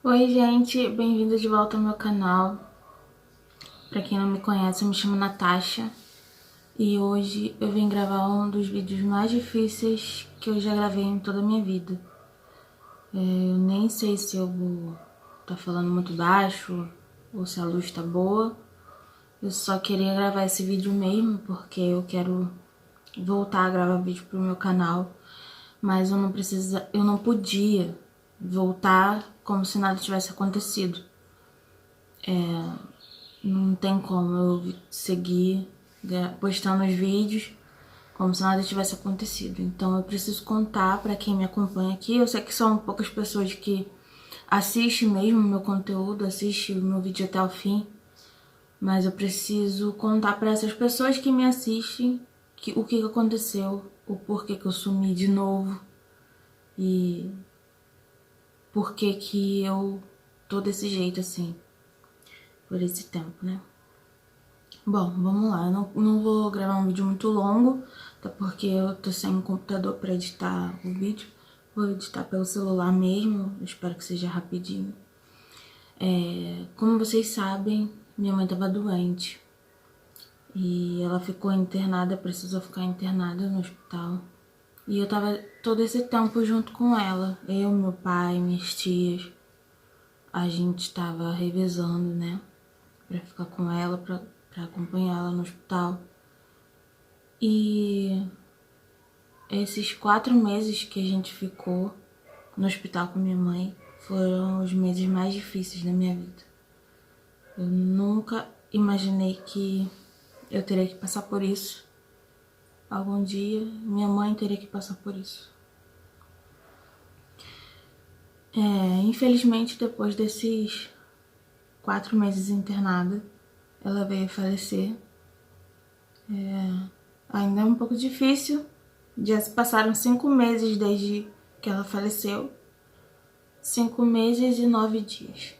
Oi gente, bem-vindo de volta ao meu canal. Pra quem não me conhece, eu me chamo Natasha e hoje eu vim gravar um dos vídeos mais difíceis que eu já gravei em toda a minha vida. Eu nem sei se eu vou tá falando muito baixo ou se a luz tá boa. Eu só queria gravar esse vídeo mesmo porque eu quero voltar a gravar vídeo pro meu canal, mas eu não podia voltar como se nada tivesse acontecido. Não tem como eu seguir postando os vídeos como se nada tivesse acontecido. Então eu preciso contar pra quem me acompanha aqui. Eu sei que são poucas pessoas que assistem mesmo o meu conteúdo, assistem o meu vídeo até o fim. Mas eu preciso contar pra essas pessoas que me assistem o que aconteceu, o porquê que eu sumi de novo e porquê que eu tô desse jeito assim, por esse tempo, né? Bom, vamos lá. Eu não vou gravar um vídeo muito longo, até porque eu tô sem um computador pra editar o vídeo. Vou editar pelo celular mesmo, eu espero que seja rapidinho. Como vocês sabem, minha mãe tava doente. E ela ficou internada, precisou ficar internada no hospital. E eu tava todo esse tempo junto com ela. Eu, meu pai, minhas tias. A gente tava revezando, né? Pra ficar com ela, pra acompanhar ela no hospital. E esses 4 meses que a gente ficou no hospital com minha mãe foram os meses mais difíceis da minha vida. Eu nunca imaginei que eu teria que passar por isso. Algum dia minha mãe teria que passar por isso. Infelizmente, depois desses 4 meses internada, ela veio a falecer. Ainda é um pouco difícil. Já se passaram 5 meses desde que ela faleceu. 5 meses e 9 dias.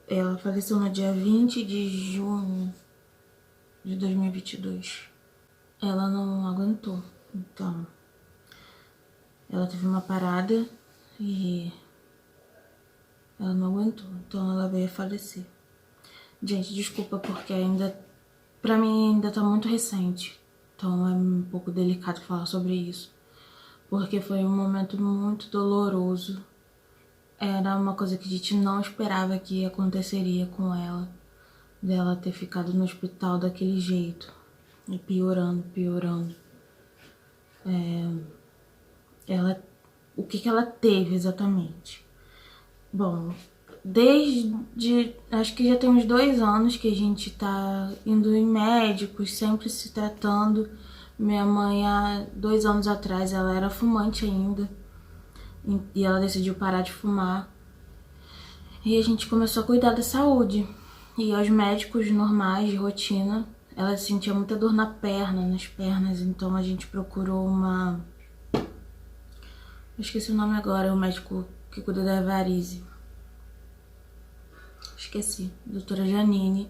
Ela faleceu no dia 20 de junho de 2022. Ela não aguentou, então ela teve uma parada e ela não aguentou, então ela veio a falecer. Gente, desculpa porque pra mim ainda tá muito recente, então é um pouco delicado falar sobre isso, porque foi um momento muito doloroso. Era uma coisa que a gente não esperava que aconteceria com ela, dela ter ficado no hospital daquele jeito, e piorando. O que ela teve exatamente? Bom, acho que já tem uns 2 anos que a gente tá indo em médicos, sempre se tratando. Minha mãe, há 2 anos atrás, ela era fumante ainda, e ela decidiu parar de fumar. E a gente começou a cuidar da saúde. E aos médicos normais, de rotina, ela sentia muita dor nas pernas, então a gente procurou uma... Eu esqueci o nome agora, o médico que cuida da varize. Esqueci, doutora Janine.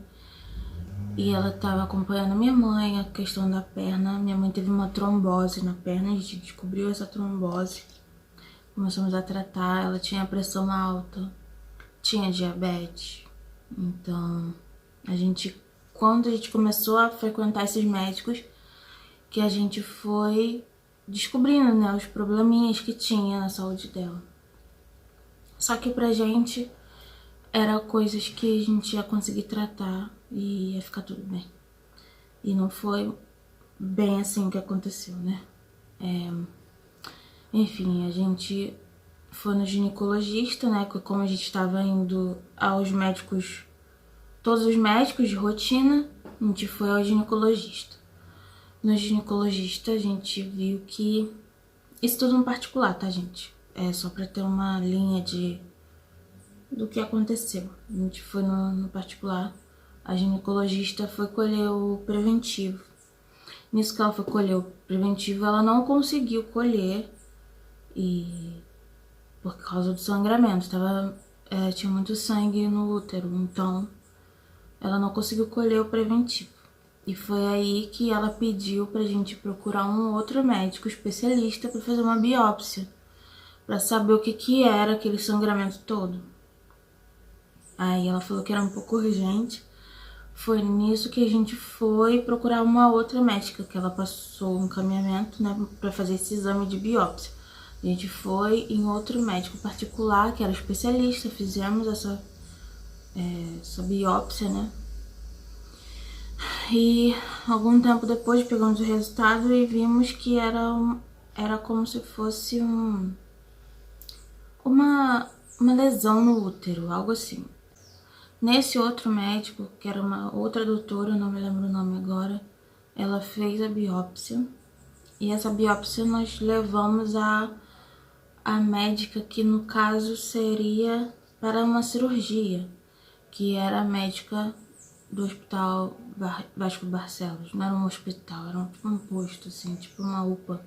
E ela tava acompanhando minha mãe, a questão da perna. Minha mãe teve uma trombose na perna, a gente descobriu essa trombose. Começamos a tratar, ela tinha pressão alta, tinha diabetes. Então, quando a gente começou a frequentar esses médicos, que a gente foi descobrindo, né, os probleminhas que tinha na saúde dela. Só que pra gente era coisas que a gente ia conseguir tratar e ia ficar tudo bem. E não foi bem assim que aconteceu, né? Enfim, a gente foi no ginecologista, né? Como a gente estava indo aos médicos, todos os médicos de rotina, a gente foi ao ginecologista. No ginecologista a gente viu que... Isso tudo no particular, tá, gente? É só pra ter uma linha do que aconteceu. A gente foi no particular. A ginecologista foi colher o preventivo. Nisso que ela foi colher o preventivo, ela não conseguiu colher, e por causa do sangramento, tinha muito sangue no útero, então ela não conseguiu colher o preventivo. E foi aí que ela pediu pra gente procurar um outro médico especialista pra fazer uma biópsia, pra saber o que era aquele sangramento todo. Aí ela falou que era um pouco urgente. Foi nisso que a gente foi procurar uma outra médica, que ela passou um encaminhamento, né, pra fazer esse exame de biópsia. A gente foi em outro médico particular, que era especialista, fizemos essa biópsia, né. E algum tempo depois pegamos o resultado e vimos que era como se fosse uma lesão no útero, algo assim. Nesse outro médico, que era uma outra doutora, não me lembro o nome agora, ela fez a biópsia. E essa biópsia nós levamos a médica, que no caso seria para uma cirurgia, que era a médica do Hospital Vasco Barcelos. Não era um hospital, era tipo um posto, assim, tipo uma UPA,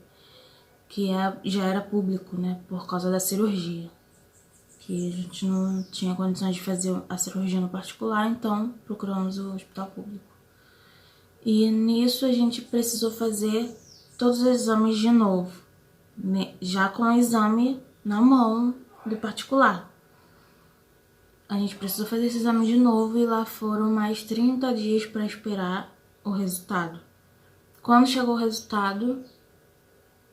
que já era público, né, por causa da cirurgia. Que a gente não tinha condições de fazer a cirurgia no particular, então procuramos o hospital público. E nisso a gente precisou fazer todos os exames de novo, né? Já com o exame na mão do particular. A gente precisou fazer esse exame de novo e lá foram mais 30 dias para esperar o resultado. Quando chegou o resultado,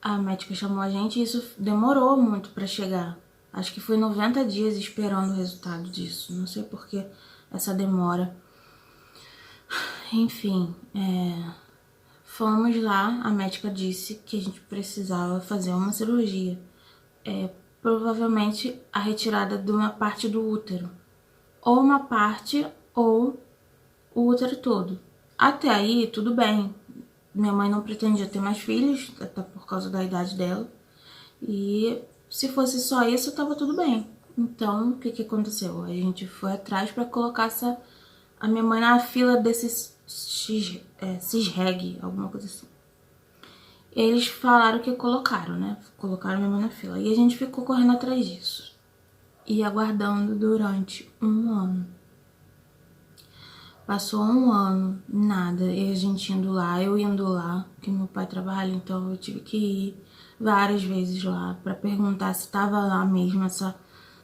a médica chamou a gente e isso demorou muito para chegar. Acho que foi 90 dias esperando o resultado disso. Não sei por que essa demora. Enfim, fomos lá. A médica disse que a gente precisava fazer uma cirurgia. Provavelmente a retirada de uma parte do útero. Ou uma parte ou o útero todo. Até aí, tudo bem. Minha mãe não pretendia ter mais filhos, até por causa da idade dela. E se fosse só isso, tava tudo bem. Então, o que aconteceu? A gente foi atrás pra colocar a minha mãe na fila desses CISREG, alguma coisa assim. Eles falaram que colocaram, né? Colocaram minha mãe na fila. E a gente ficou correndo atrás disso. E aguardando durante um ano. Passou um ano, nada. E a gente indo lá, eu indo lá, porque meu pai trabalha, então eu tive que ir várias vezes lá para perguntar se estava lá mesmo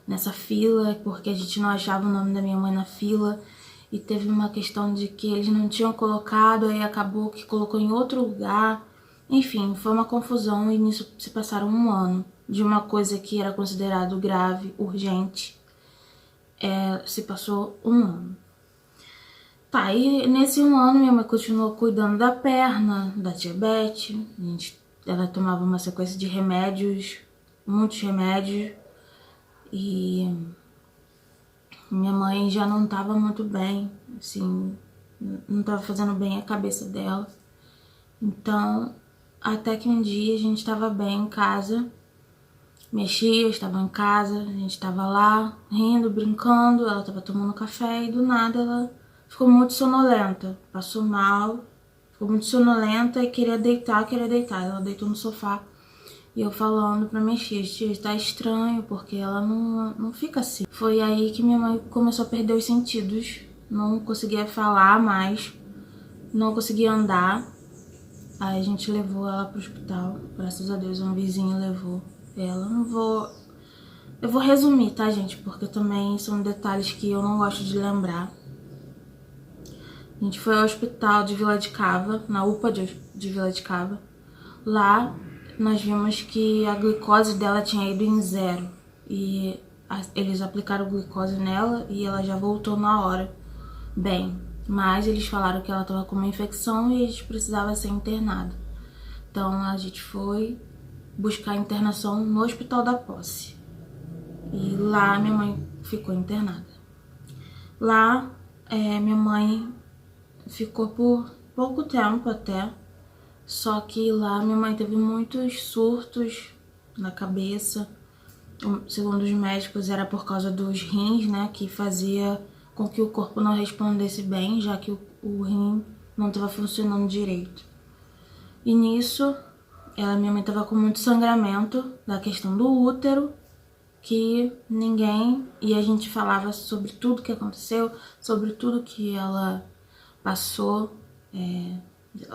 nessa fila, porque a gente não achava o nome da minha mãe na fila. E teve uma questão de que eles não tinham colocado, aí acabou que colocou em outro lugar. Enfim, foi uma confusão e nisso se passaram um ano de uma coisa que era considerado grave, urgente. Se passou um ano. Tá, e nesse um ano minha mãe continuou cuidando da perna, da diabetes. Ela tomava uma sequência de remédios, muitos remédios. E minha mãe já não tava muito bem, assim, não tava fazendo bem a cabeça dela. Então, até que um dia a gente tava bem em casa, mexia, estava em casa, a gente tava lá, rindo, brincando, ela tava tomando café e do nada ela ficou muito sonolenta, passou mal, ficou muito sonolenta e queria deitar. Ela deitou no sofá e eu falando pra minha tia, tá estranho, porque ela não fica assim. Foi aí que minha mãe começou a perder os sentidos, não conseguia falar mais, não conseguia andar. Aí a gente levou ela pro hospital, graças a Deus um vizinho levou ela. Eu vou resumir, tá, gente, porque também são detalhes que eu não gosto de lembrar. A gente foi ao hospital de Vila de Cava, na UPA de Vila de Cava. Lá nós vimos que a glicose dela tinha ido em 0. E eles aplicaram glicose nela e ela já voltou na hora. Bem, mas eles falaram que ela estava com uma infecção e a gente precisava ser internada. Então a gente foi buscar internação no Hospital da Posse. E lá minha mãe ficou internada. Lá minha mãe ficou por pouco tempo até, só que lá minha mãe teve muitos surtos na cabeça. Segundo os médicos era por causa dos rins, né, que fazia com que o corpo não respondesse bem, já que o rim não estava funcionando direito. E nisso, minha mãe estava com muito sangramento da questão do útero, que e a gente falava sobre tudo que aconteceu, sobre tudo que ela passou,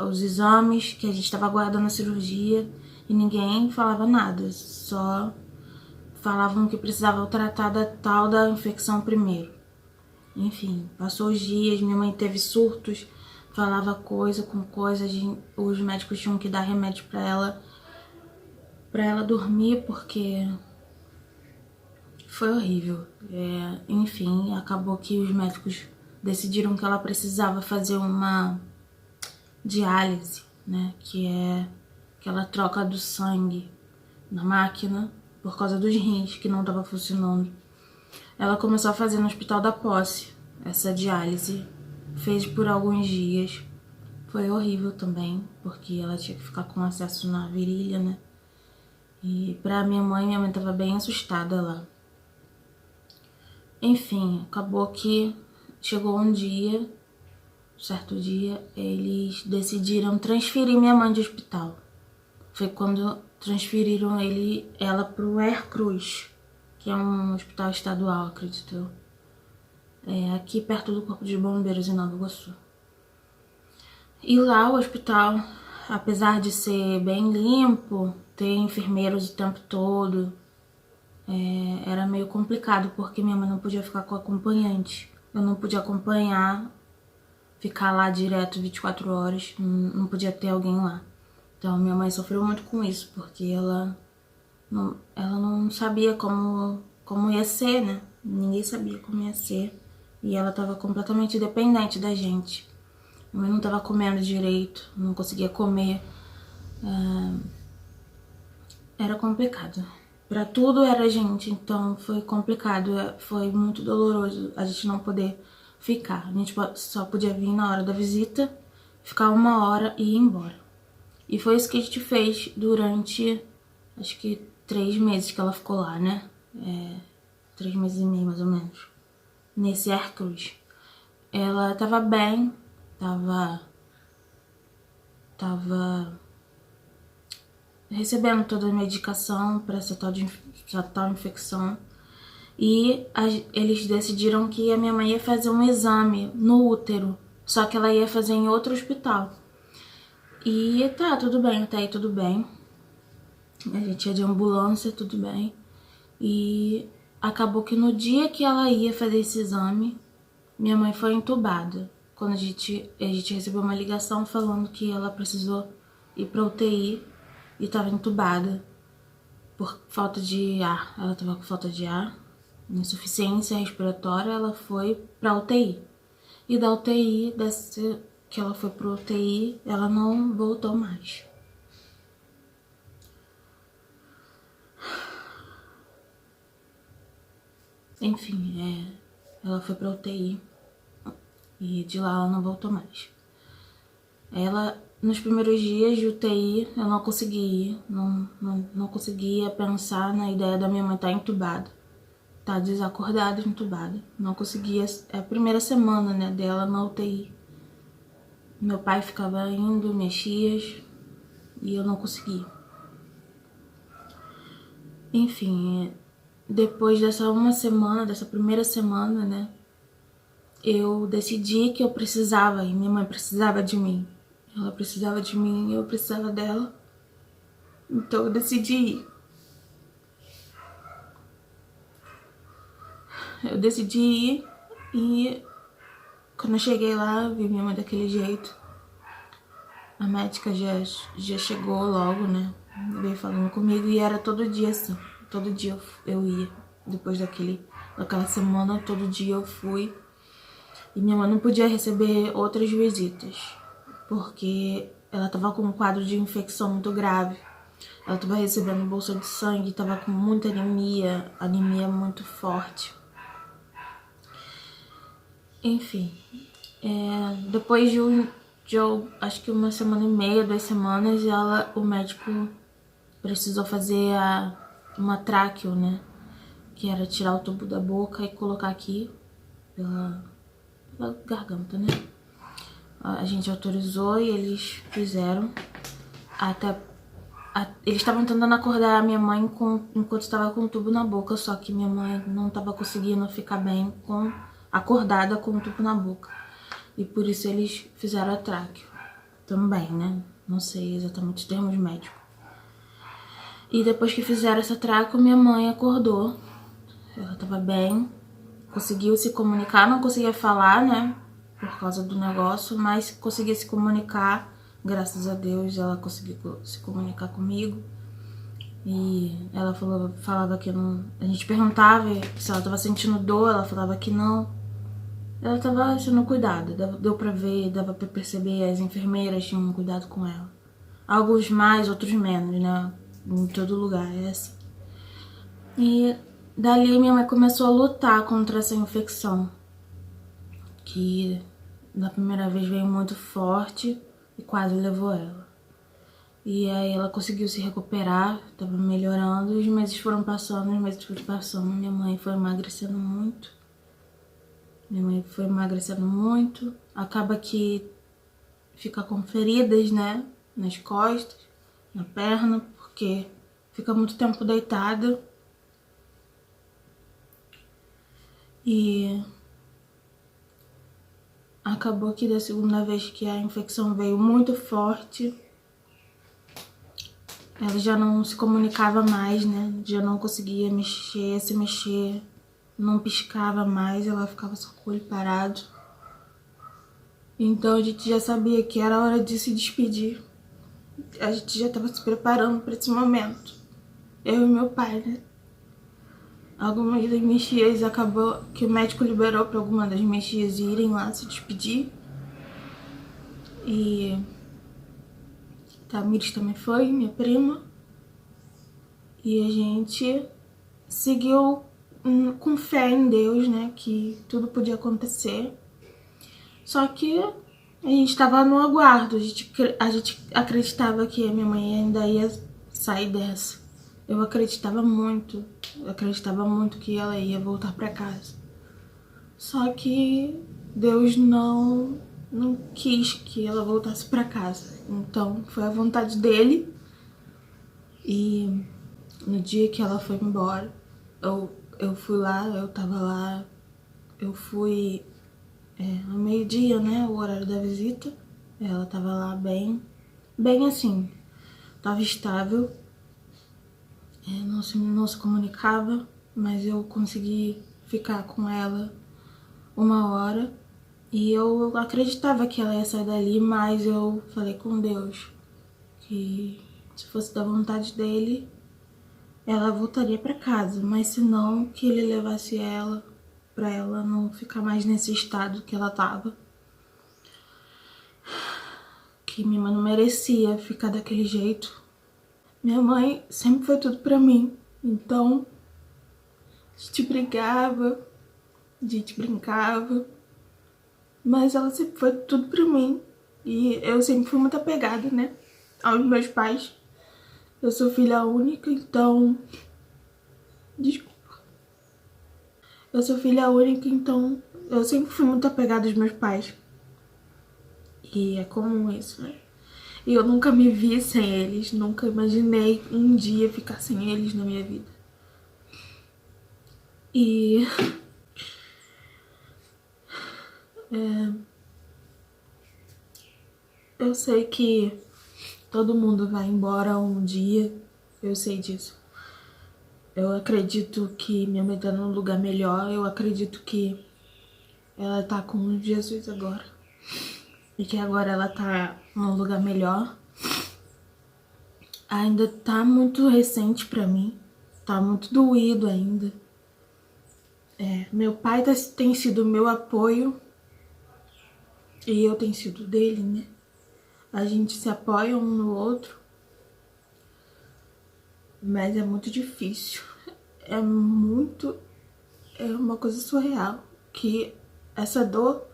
os exames, que a gente estava aguardando a cirurgia, e ninguém falava nada, só falavam que precisava tratar da tal da infecção primeiro. Enfim, passou os dias, minha mãe teve surtos, falava coisa com coisa, os médicos tinham que dar remédio pra ela dormir, porque foi horrível. Enfim, acabou que os médicos decidiram que ela precisava fazer uma diálise, né, que é aquela troca do sangue na máquina por causa dos rins que não estava funcionando. Ela começou a fazer no Hospital da Posse essa diálise, fez por alguns dias. Foi horrível também, porque ela tinha que ficar com acesso na virilha, né? E pra minha mãe tava bem assustada lá. Enfim, acabou que chegou um dia, certo dia, eles decidiram transferir minha mãe de hospital. Foi quando transferiram ela pro Air Cruz, que é um hospital estadual, acredito eu. Aqui perto do Corpo de Bombeiros em Nova Iguaçu. E lá o hospital, apesar de ser bem limpo, ter enfermeiros o tempo todo, era meio complicado, porque minha mãe não podia ficar com acompanhante. Eu não podia acompanhar, ficar lá direto 24 horas, não podia ter alguém lá. Então minha mãe sofreu muito com isso, porque ela não sabia como ia ser, né? Ninguém sabia como ia ser. E ela tava completamente dependente da gente. Minha mãe não tava comendo direito, não conseguia comer. Era complicado. Pra tudo era gente, então foi complicado, foi muito doloroso a gente não poder ficar. A gente só podia vir na hora da visita, ficar 1 hora e ir embora. E foi isso que a gente fez durante, acho que 3 meses que ela ficou lá, né? 3 meses e meio, mais ou menos. Nesse Air Cruz. Ela tava bem, tava recebendo toda a medicação para essa tal infecção. E eles decidiram que a minha mãe ia fazer um exame no útero, só que ela ia fazer em outro hospital. E tá, tudo bem, tá aí tudo bem. A gente ia de ambulância, tudo bem. E acabou que no dia que ela ia fazer esse exame, minha mãe foi entubada. Quando a gente recebeu uma ligação falando que ela precisou ir pra UTI e tava entubada por falta de ar. Ela tava com falta de ar, insuficiência respiratória, ela foi pra UTI. E da UTI, que ela foi pro UTI, ela não voltou mais. Enfim, ela foi pra UTI e de lá ela não voltou mais. Nos primeiros dias de UTI, eu não conseguia ir, não conseguia pensar na ideia da minha mãe estar entubada. Tá desacordada, entubada. Não conseguia, é a primeira semana, né, dela na UTI. Meu pai ficava indo, minhas tias, e eu não conseguia. Enfim, depois dessa primeira semana, né, eu decidi que eu precisava, e minha mãe precisava de mim. Ela precisava de mim e eu precisava dela. Então eu decidi ir. Eu decidi ir e quando eu cheguei lá, vi minha mãe daquele jeito. A médica já chegou logo, né? Veio falando comigo e era todo dia assim. Todo dia eu ia. Depois daquela semana, todo dia eu fui. E minha mãe não podia receber outras visitas, porque ela tava com um quadro de infecção muito grave. Ela tava recebendo bolsa de sangue, tava com muita anemia muito forte. Enfim, depois de acho que 1,5, 2 semanas, o médico precisou fazer uma tráqueo, né? Que era tirar o tubo da boca e colocar aqui pela garganta, né? A gente autorizou e eles fizeram. Eles estavam tentando acordar a minha mãe enquanto estava com o tubo na boca, só que minha mãe não estava conseguindo ficar bem acordada com o tubo na boca. E por isso eles fizeram a tráqueo também, né? Não sei exatamente os termos médicos. E depois que fizeram essa tráqueo, minha mãe acordou. Ela estava bem. conseguiu se comunicar, não conseguia falar, né, por causa do negócio, mas conseguia se comunicar, graças a Deus ela conseguiu se comunicar comigo. E ela falava que não... A gente perguntava se ela tava sentindo dor, ela falava que não. Ela tava sendo cuidada, deu pra ver, dava pra perceber, as enfermeiras tinham cuidado com ela. Alguns mais, outros menos, né? Em todo lugar, é assim. E dali minha mãe começou a lutar contra essa infecção, que na primeira vez veio muito forte e quase levou ela. E aí ela conseguiu se recuperar, tava melhorando, os meses foram passando, minha mãe foi emagrecendo muito. Acaba que fica com feridas, né, nas costas, na perna, porque fica muito tempo deitada. E acabou que da segunda vez que a infecção veio muito forte, ela já não se comunicava mais, né? Já não conseguia se mexer, não piscava mais, ela ficava só com o olho parado. Então a gente já sabia que era hora de se despedir. A gente já estava se preparando para esse momento. Eu e meu pai, né? Algumas das minhas tias acabou que o médico liberou para algumas das minhas tias irem lá se despedir. E Tamires também foi, minha prima. E a gente seguiu com fé em Deus, né? Que tudo podia acontecer. Só que a gente estava no aguardo. A gente acreditava que a minha mãe ainda ia sair dessa. Eu acreditava muito que ela ia voltar para casa. Só que Deus não quis que ela voltasse para casa. Então foi a vontade dele. E no dia que ela foi embora, eu fui lá, eu tava lá, eu fui ao meio-dia, né, o horário da visita. Ela tava lá bem assim, tava estável, não se comunicava, mas eu consegui ficar com ela 1 hora. E eu acreditava que ela ia sair dali, mas eu falei com Deus que se fosse da vontade dele, ela voltaria para casa, mas se não, que ele levasse ela para ela não ficar mais nesse estado que ela tava. Que minha mãe não merecia ficar daquele jeito. Minha mãe sempre foi tudo para mim, então a gente brigava, a gente brincava, mas ela sempre foi tudo para mim. E eu sempre fui muito apegada, né, aos meus pais. Eu sou filha única, então... Desculpa. Eu sou filha única, então eu sempre fui muito apegada aos meus pais. E é comum isso, né? E eu nunca me vi sem eles, nunca imaginei um dia ficar sem eles na minha vida. E... eu sei que todo mundo vai embora um dia, eu sei disso. Eu acredito que minha mãe tá num lugar melhor, eu acredito que ela tá com Jesus agora. E que agora ela tá num lugar melhor. Ainda tá muito recente pra mim, tá muito doído ainda. Meu pai tem sido meu apoio e eu tenho sido dele, né? A gente se apoia um no outro, mas é muito difícil. É uma coisa surreal, que essa dor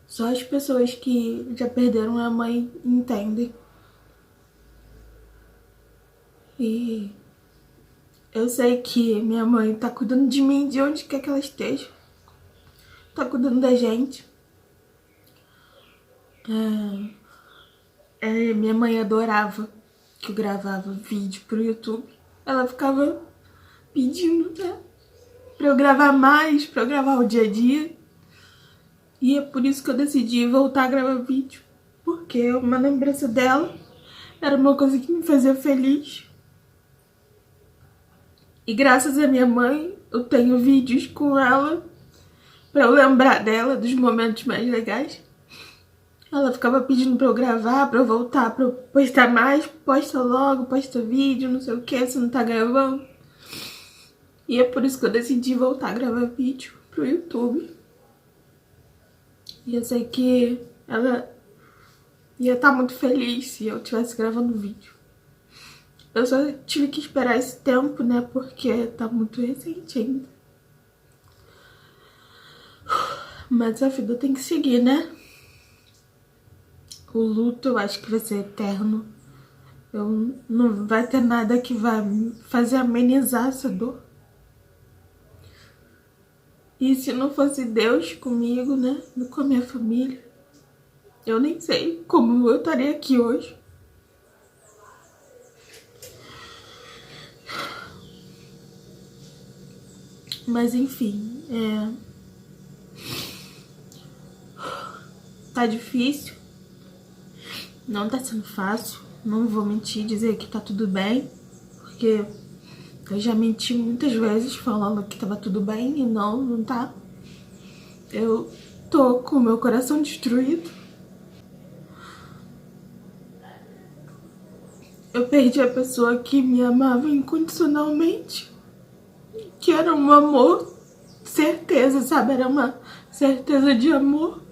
só as pessoas que já perderam a mãe entendem. E eu sei que minha mãe tá cuidando de mim de onde quer que ela esteja. Tá cuidando da gente. Minha mãe adorava que eu gravava vídeo pro YouTube. Ela ficava pedindo, né, pra eu gravar mais, pra eu gravar o dia a dia. E é por isso que eu decidi voltar a gravar vídeo. Porque uma lembrança dela era uma coisa que me fazia feliz. E graças à minha mãe, eu tenho vídeos com ela pra eu lembrar dela, dos momentos mais legais. Ela ficava pedindo pra eu gravar, pra eu voltar, pra eu postar mais. Posta logo, posta vídeo, não sei o que, você não tá gravando. E é por isso que eu decidi voltar a gravar vídeo pro YouTube. E eu sei que ela ia estar muito feliz se eu estivesse gravando vídeo. Eu só tive que esperar esse tempo, né, porque tá muito recente ainda. Mas a vida tem que seguir, né? O luto eu acho que vai ser eterno. Não vai ter nada que vai fazer amenizar essa dor. E se não fosse Deus comigo, né, com a minha família, eu nem sei como eu estaria aqui hoje. Mas enfim, tá difícil, não tá sendo fácil, não vou mentir, dizer que tá tudo bem, porque eu já menti muitas vezes falando que tava tudo bem e não tá. Eu tô com o meu coração destruído. Eu perdi a pessoa que me amava incondicionalmente, que era um amor, certeza, sabe? Era uma certeza de amor.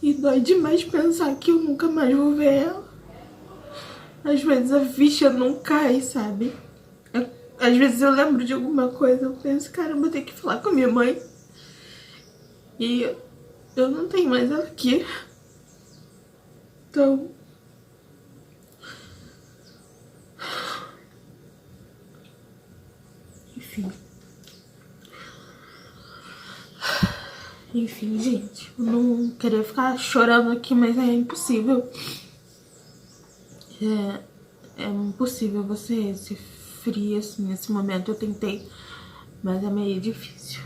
E dói demais pensar que eu nunca mais vou ver ela. Às vezes a ficha não cai, sabe? Às vezes eu lembro de alguma coisa, eu penso, caramba, eu vou ter que falar com a minha mãe. E eu não tenho mais ela aqui. Então... Enfim, gente, eu não queria ficar chorando aqui, mas é impossível. É impossível você ser fria assim nesse momento. Eu tentei, mas é meio difícil.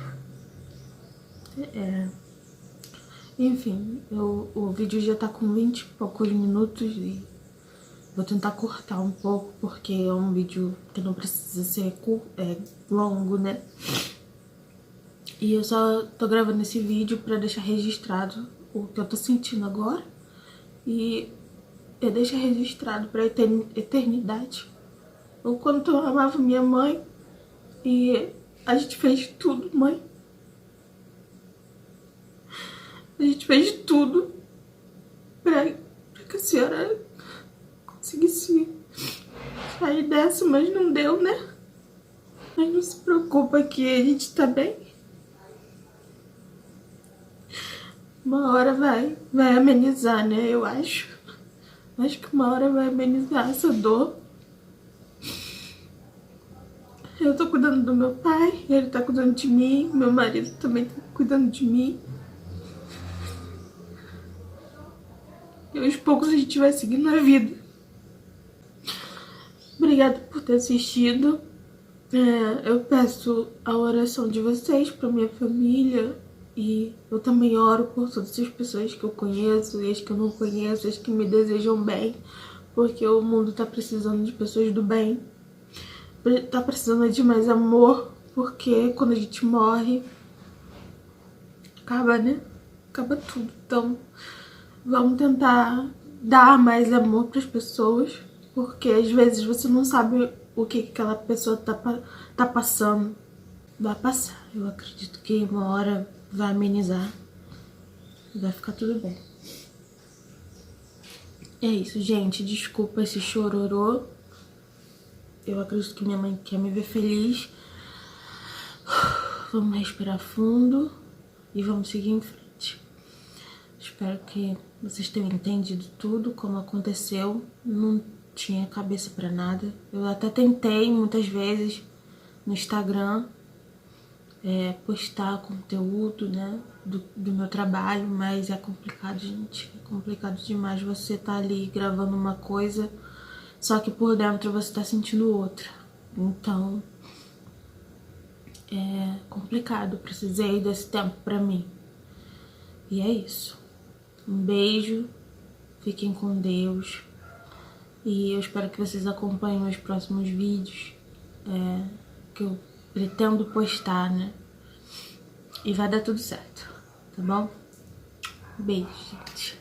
Enfim, o vídeo já tá com 20 e poucos minutos e vou tentar cortar um pouco, porque é um vídeo que não precisa ser longo, né? E eu só tô gravando esse vídeo pra deixar registrado o que eu tô sentindo agora. E eu deixo registrado pra eternidade o quanto eu amava minha mãe. E a gente fez tudo, mãe. A gente fez tudo pra que a senhora conseguisse sair dessa, mas não deu, né? Mas não se preocupa que a gente tá bem. Uma hora vai amenizar, né? Eu acho. Acho que uma hora vai amenizar essa dor. Eu tô cuidando do meu pai, ele tá cuidando de mim, meu marido também tá cuidando de mim. E aos poucos a gente vai seguindo a vida. Obrigada por ter assistido. Eu peço a oração de vocês pra minha família. E eu também oro por todas as pessoas que eu conheço e as que eu não conheço, as que me desejam bem. Porque o mundo tá precisando de pessoas do bem. Tá precisando de mais amor. Porque quando a gente morre, acaba, né? Acaba tudo. Então, vamos tentar dar mais amor pras pessoas. Porque às vezes você não sabe o que aquela pessoa tá passando. Vai passar. Eu acredito que uma hora vai amenizar. Vai ficar tudo bem. É isso, gente. Desculpa esse chororô. Eu acredito que minha mãe quer me ver feliz. Vamos respirar fundo e vamos seguir em frente. Espero que vocês tenham entendido tudo, como aconteceu. Não tinha cabeça pra nada. Eu até tentei muitas vezes no Instagram postar conteúdo, né, do meu trabalho, mas é complicado, gente. É complicado demais você tá ali gravando uma coisa, só que por dentro você tá sentindo outra. Então, é complicado. Precisei desse tempo pra mim. E é isso. Um beijo. Fiquem com Deus. E eu espero que vocês acompanhem meus próximos vídeos. que eu pretendo postar, né? E vai dar tudo certo, tá bom? Beijo, gente.